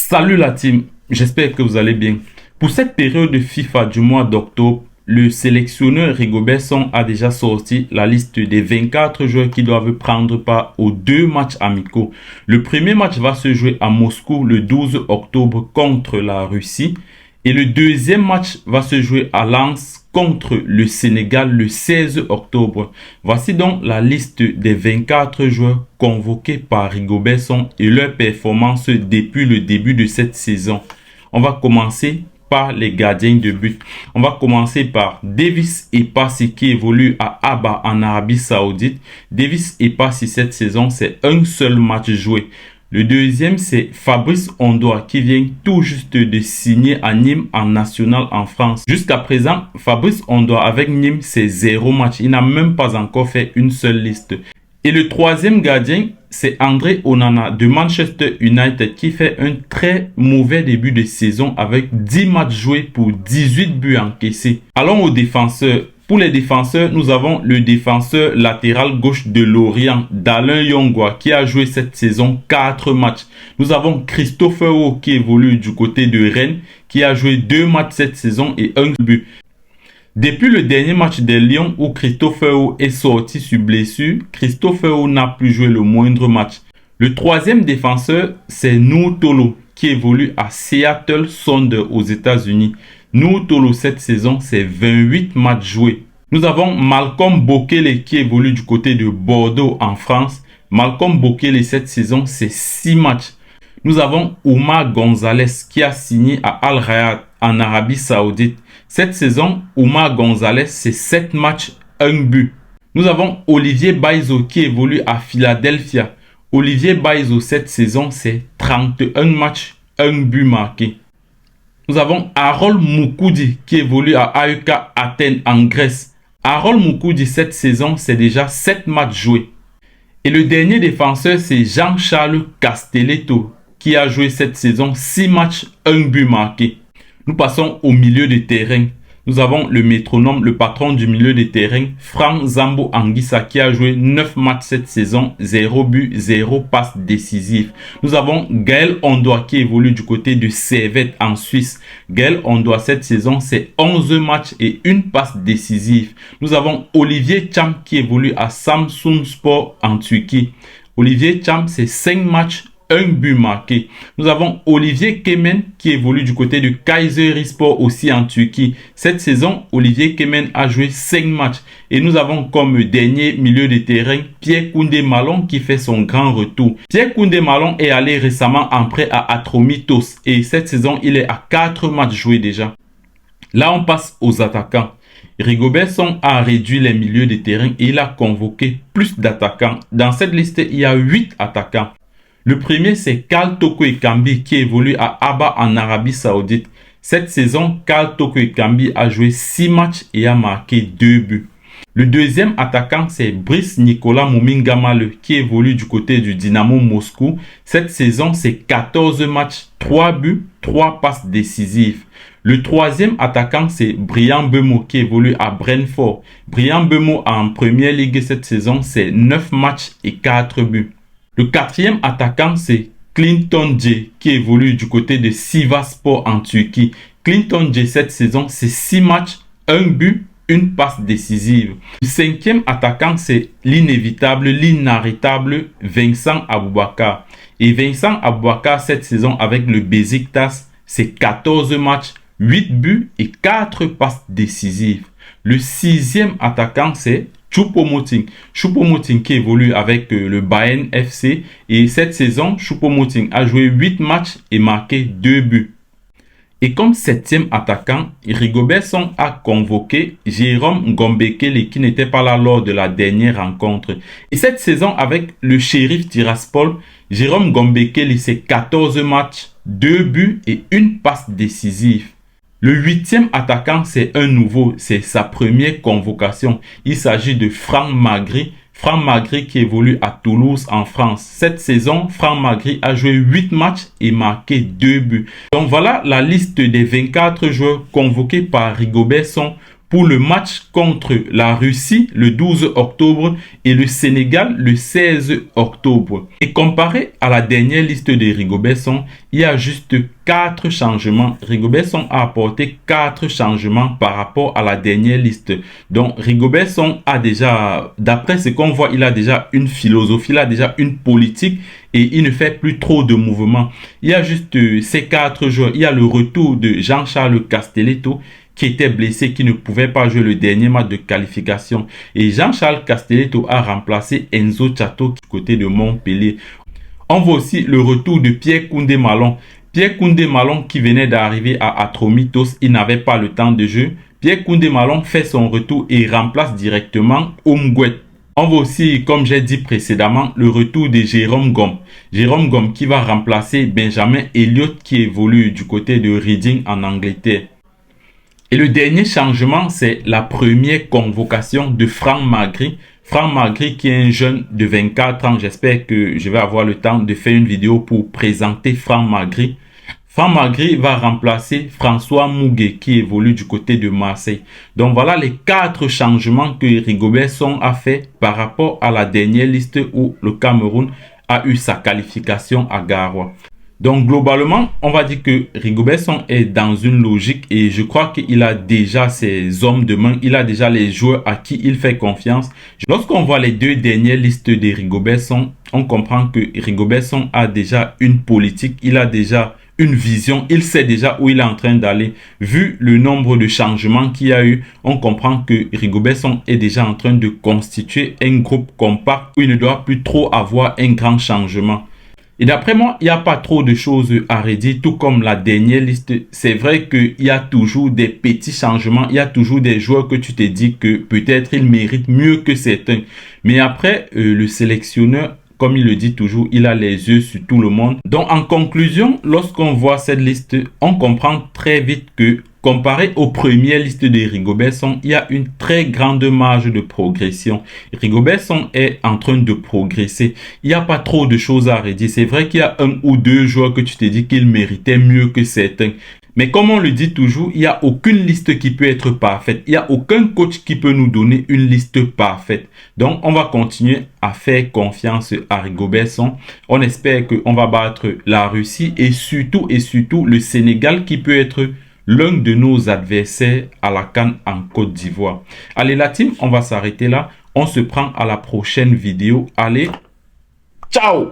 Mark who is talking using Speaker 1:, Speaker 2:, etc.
Speaker 1: Salut la team, j'espère que vous allez bien. Pour cette période de FIFA du mois d'octobre, le sélectionneur Rigobert Song a déjà sorti la liste des 24 joueurs qui doivent prendre part aux deux matchs amicaux. Le premier match va se jouer à Moscou le 12 octobre contre la Russie et le deuxième match va se jouer à Lens contre le Sénégal le 16 octobre. Voici donc la liste des 24 joueurs convoqués par Rigobert Song et leur performance depuis le début de cette saison. On va commencer par les gardiens de but. On va commencer par Davis Epassi qui évolue à Aba en Arabie Saoudite. Davis Epassi cette saison, c'est un seul match joué. Le deuxième, c'est Fabrice Ondoa qui vient tout juste de signer à Nîmes en national en France. Jusqu'à présent, Fabrice Ondoa avec Nîmes, c'est 0 match. Il n'a même pas encore fait une seule liste. Et le troisième gardien, c'est André Onana de Manchester United qui fait un très mauvais début de saison avec 10 matchs joués pour 18 buts encaissés. Allons aux défenseurs. Pour les défenseurs, nous avons le défenseur latéral gauche de Lorient, Dallin Yongwa, qui a joué cette saison 4 matchs. Nous avons Christopher O qui évolue du côté de Rennes, qui a joué 2 matchs cette saison et 1 but. Depuis le dernier match des Lions où Christopher O est sorti sur blessure, Christopher O n'a plus joué le moindre match. Le troisième défenseur, c'est Nour Tolo, qui évolue à Seattle Sounders aux États-Unis. Nour Tolo cette saison, c'est 28 matchs joués. Nous avons Malcolm Bokele qui évolue du côté de Bordeaux en France. Malcolm Bokele cette saison, c'est 6 matchs. Nous avons Oumar Gonzalez qui a signé à Al Riyad en Arabie Saoudite. Cette saison, Oumar Gonzalez, c'est 7 matchs, 1 but. Nous avons Olivier Baizo qui évolue à Philadelphia. Olivier Baizo cette saison, c'est 31 matchs, 1 but marqué. Nous avons Harold Moukoudi qui évolue à AEK Athènes en Grèce. Harold Moukoudi cette saison, c'est déjà 7 matchs joués. Et le dernier défenseur, c'est Jean-Charles Castelletto qui a joué cette saison 6 matchs, 1 but marqué. Nous passons au milieu de terrain. Nous avons le métronome, le patron du milieu de terrain, Franck Zambo Anguissa, qui a joué 9 matchs cette saison, 0 but, 0 passe décisive. Nous avons Gaël Ondoa qui évolue du côté de Servette en Suisse. Gaël Ondoa cette saison, c'est 11 matchs et 1 passe décisive. Nous avons Olivier Cham qui évolue à Samsun Sport en Turquie. Olivier Cham, c'est 5 matchs, 1 but marqué. Nous avons Olivier Kemen qui évolue du côté de Kayserispor aussi en Turquie. Cette saison, Olivier Kemen a joué 5 matchs. Et nous avons comme dernier milieu de terrain Pierre Koundé Malon qui fait son grand retour. Pierre Koundé Malon est allé récemment en prêt à Atromitos et cette saison, il est à 4 matchs joués déjà. Là, on passe aux attaquants. Rigobert Song a réduit les milieux de terrain et il a convoqué plus d'attaquants. Dans cette liste, il y a 8 attaquants. Le premier, c'est Karl Toko Ekambi qui évolue à Aba en Arabie Saoudite. Cette saison, Karl Toko Ekambi a joué 6 matchs et a marqué 2 buts. Le deuxième attaquant, c'est Brice Nicolas Moumingamale qui évolue du côté du Dynamo Moscou. Cette saison, c'est 14 matchs, 3 buts, 3 passes décisives. Le troisième attaquant, c'est Brian Bemo qui évolue à Brentford. Brian Bemo en première ligue cette saison, c'est 9 matchs et 4 buts. Le quatrième attaquant, c'est Clinton J qui évolue du côté de Sivasspor en Turquie. Clinton J cette saison, c'est 6 matchs, 1 but, 1 passe décisive. Le cinquième attaquant, c'est l'inévitable, l'inarrêtable Vincent Aboubakar. Et Vincent Aboubakar cette saison avec le Besiktas, c'est 14 matchs, 8 buts et 4 passes décisives. Le sixième attaquant, c'est Choupo-Moting. Choupo-Moting qui évolue avec le Bayern FC. Et cette saison, Choupo-Moting a joué 8 matchs et marqué 2 buts. Et comme septième attaquant, Rigobert Song a convoqué Jérôme Ngombekele qui n'était pas là lors de la dernière rencontre. Et cette saison avec le Sheriff Tiraspol, Jérôme Ngombekele c'est 14 matchs, 2 buts et 1 passe décisive. Le huitième attaquant, c'est un nouveau, c'est sa première convocation. Il s'agit de Franck Magri. Franck Magri qui évolue à Toulouse en France. Cette saison, Franck Magri a joué 8 matchs et marqué 2 buts. Donc voilà la liste des 24 joueurs convoqués par Rigobert Song pour le match contre la Russie le 12 octobre et le Sénégal le 16 octobre. Et comparé à la dernière liste de Rigobert Song, il y a juste 4 changements. Rigobert Song a apporté 4 changements par rapport à la dernière liste. Donc Rigobert Song a déjà, d'après ce qu'on voit, il a déjà une philosophie, il a déjà une politique et il ne fait plus trop de mouvements. Il y a juste ces 4 joueurs. Il y a le retour de Jean-Charles Castelletto qui était blessé, qui ne pouvait pas jouer le dernier match de qualification. Et Jean-Charles Castelletto a remplacé Enzo Chato du côté de Montpellier. On voit aussi le retour de Pierre Koundé Malong. Pierre Koundé Malong qui venait d'arriver à Atromitos, il n'avait pas le temps de jeu. Pierre Koundé Malong fait son retour et remplace directement Omgouet. On voit aussi, comme j'ai dit précédemment, le retour de Jérôme Gomm. Jérôme Gomm qui va remplacer Benjamin Elliott qui évolue du côté de Reading en Angleterre. Et le dernier changement, c'est la première convocation de Franck Magri. Franck Magri qui est un jeune de 24 ans. J'espère que je vais avoir le temps de faire une vidéo pour présenter Franck Magri. Franck Magri va remplacer François Mouguet qui évolue du côté de Marseille. Donc voilà les 4 changements que Rigobert Song a fait par rapport à la dernière liste où le Cameroun a eu sa qualification à Garoua. Donc globalement, on va dire que Rigobert Song est dans une logique et je crois qu'il a déjà ses hommes de main, il a déjà les joueurs à qui il fait confiance. Lorsqu'on voit les 2 dernières listes de Rigobert Song, on comprend que Rigobert Song a déjà une politique, il a déjà une vision, il sait déjà où il est en train d'aller. Vu le nombre de changements qu'il y a eu, on comprend que Rigobert Song est déjà en train de constituer un groupe compact où il ne doit plus trop avoir un grand changement. Et d'après moi, il n'y a pas trop de choses à redire, tout comme la dernière liste. C'est vrai qu'il y a toujours des petits changements, il y a toujours des joueurs que tu te dis que peut-être ils méritent mieux que certains. Mais après, le sélectionneur, comme il le dit toujours, il a les yeux sur tout le monde. Donc en conclusion, lorsqu'on voit cette liste, on comprend très vite que comparé aux premières listes de Rigobert Song, il y a une très grande marge de progression. Rigobert Song est en train de progresser. Il n'y a pas trop de choses à redire. C'est vrai qu'il y a 1 ou 2 joueurs que tu te dis qu'ils méritaient mieux que certains. Mais comme on le dit toujours, il n'y a aucune liste qui peut être parfaite. Il n'y a aucun coach qui peut nous donner une liste parfaite. Donc, on va continuer à faire confiance à Rigobert Song. On espère qu'on va battre la Russie et surtout le Sénégal qui peut être l'un de nos adversaires à la CAN en Côte d'Ivoire. Allez la team, on va s'arrêter là. On se prend à la prochaine vidéo. Allez, ciao!